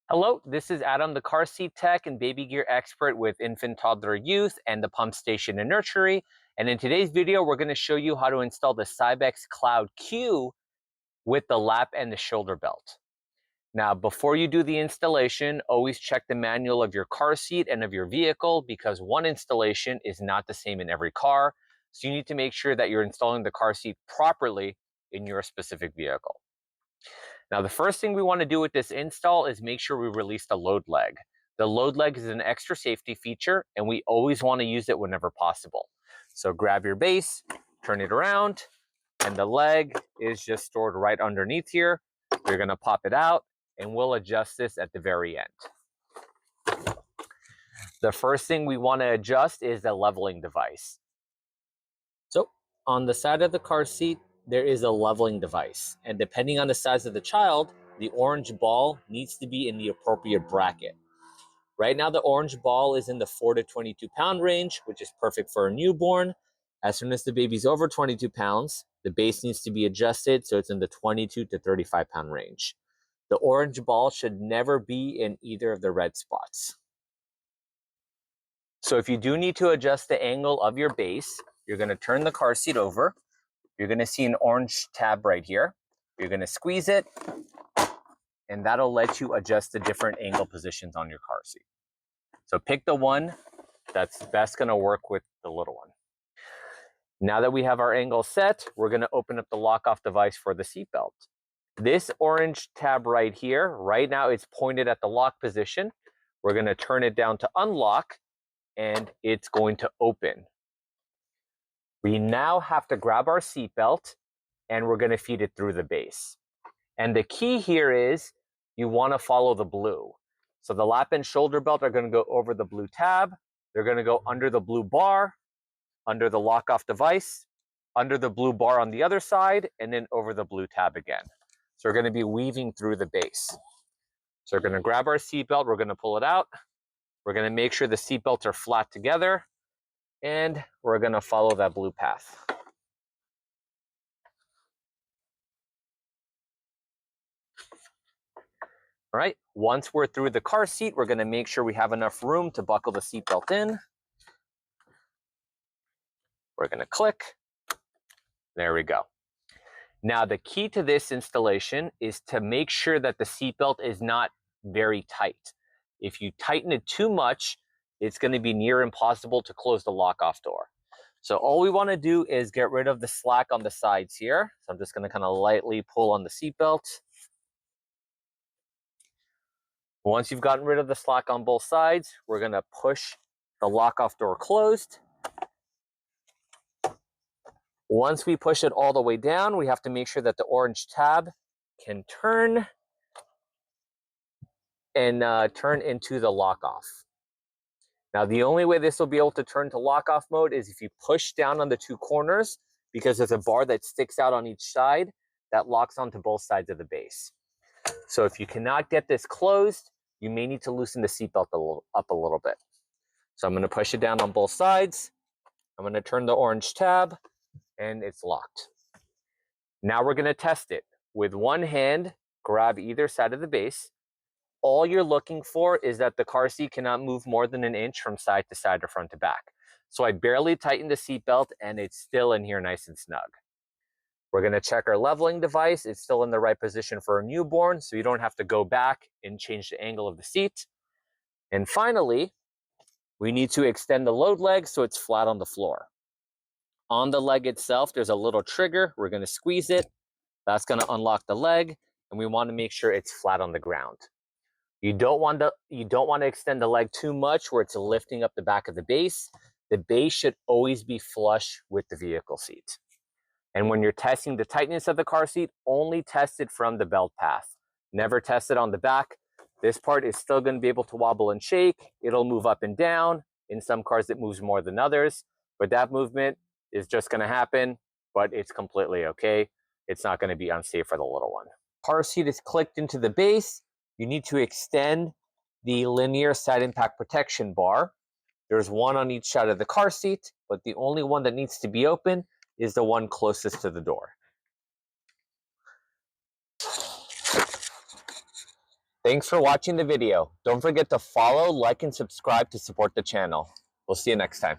Hello, this is Adam, the car seat tech and baby gear expert with infant, toddler, youth, and the pump station and nursery. And in today's video, we're going to show you how to install the Cybex Cloud Q with the lap and the shoulder belt. Now, before you do the installation, always check the manual of your car seat and of your vehicle because one installation is not the same in every car. So you need to make sure that you're installing the car seat properly in your specific vehicle. Now, the first thing we want to do with this install is make sure we release the load leg. The load leg is an extra safety feature, and we always want to use it whenever possible. So grab your base, turn it around, and the leg is just stored right underneath here. You're going to pop it out, and we'll adjust this at the very end. The first thing we want to adjust is the leveling device. So on the side of the car seat, there is a leveling device, and depending on the size of the child, the orange ball needs to be in the appropriate bracket. Right now, the orange ball is in the 4 to 22 pound range, which is perfect for a newborn. As soon as the baby's over 22 pounds, the base needs to be adjusted so it's in the 22 to 35 pound range. The orange ball should never be in either of the red spots. So if you do need to adjust the angle of your base, you're going to turn the car seat over. You're going to see an orange tab right here. You're going to squeeze it, and that'll let you adjust the different angle positions on your car seat. So pick the one that's best going to work with the little one. Now that we have our angle set, we're going to open up the lock-off device for the seatbelt. This orange tab right here, right now it's pointed at the lock position. We're going to turn it down to unlock, and it's going to open. We now have to grab our seatbelt and we're going to feed it through the base. And the key here is you want to follow the blue. So the lap and shoulder belt are going to go over the blue tab. They're going to go under the blue bar, under the lock-off device, under the blue bar on the other side, and then over the blue tab again. So we're going to be weaving through the base. So we're going to grab our seatbelt. We're going to pull it out. We're going to make sure the seatbelts are flat together. And we're going to follow that blue path. All right, once we're through the car seat, we're going to make sure we have enough room to buckle the seatbelt in. We're going to click. There we go. Now, the key to this installation is to make sure that the seatbelt is not very tight. If you tighten it too much, it's going to be near impossible to close the lock-off door. So all we want to do is get rid of the slack on the sides here. So I'm just going to kind of lightly pull on the seatbelt. Once you've gotten rid of the slack on both sides, we're going to push the lock-off door closed. Once we push it all the way down, we have to make sure that the orange tab can turn and turn into the lock-off. Now, the only way this will be able to turn to lock-off mode is if you push down on the two corners, because there's a bar that sticks out on each side that locks onto both sides of the base. So if you cannot get this closed, you may need to loosen the seatbelt up a little bit. So I'm going to push it down on both sides. I'm going to turn the orange tab, and it's locked. Now we're going to test it. With one hand, grab either side of the base. All you're looking for is that the car seat cannot move more than an inch from side to side or front to back. So I barely tightened the seatbelt, and it's still in here nice and snug. We're going to check our leveling device. It's still in the right position for a newborn, so you don't have to go back and change the angle of the seat. And finally, we need to extend the load leg so it's flat on the floor. On the leg itself, there's a little trigger. We're going to squeeze it. That's going to unlock the leg, and we want to make sure it's flat on the ground. You don't want to extend the leg too much where it's lifting up the back of the base. The base should always be flush with the vehicle seat. And when you're testing the tightness of the car seat, only test it from the belt path. Never test it on the back. This part is still going to be able to wobble and shake. It'll move up and down. In some cars, it moves more than others. But that movement is just going to happen, but it's completely okay. It's not going to be unsafe for the little one. Car seat is clicked into the base. You need to extend the linear side impact protection bar. There's one on each side of the car seat, but the only one that needs to be open is the one closest to the door. Thanks for watching the video. Don't forget to follow, like, and subscribe to support the channel. We'll see you next time.